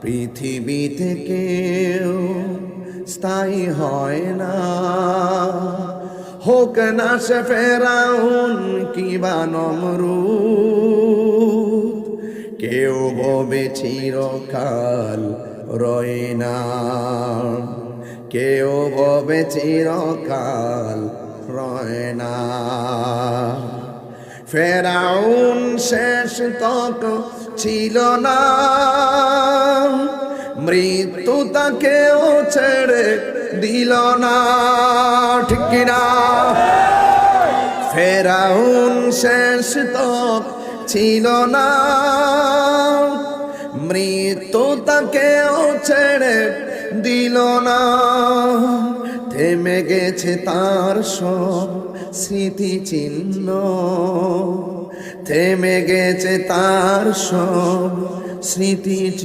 পৃথিবীতে কেউ স্থায়ী হয় না, হোক না সে ফেরাউন কিবা নমরুদ, কেউ ভবে চিরকাল রয় না, কেউ ভবে চিরকাল রয় না। ফেরাউন শেষ তক ছিল না, মৃত্যু তাকেও ছেড়ে দিল না, ঠিক কিনা? ফেরাউন শেষ তক ছিল না, মৃত্যু তাকেও ছেড়ে দিল না। থেমে গেছে তার সব স্মৃতিচিহ্ন, থেমে গেছে তার সব স্মৃতিচিহ্ন।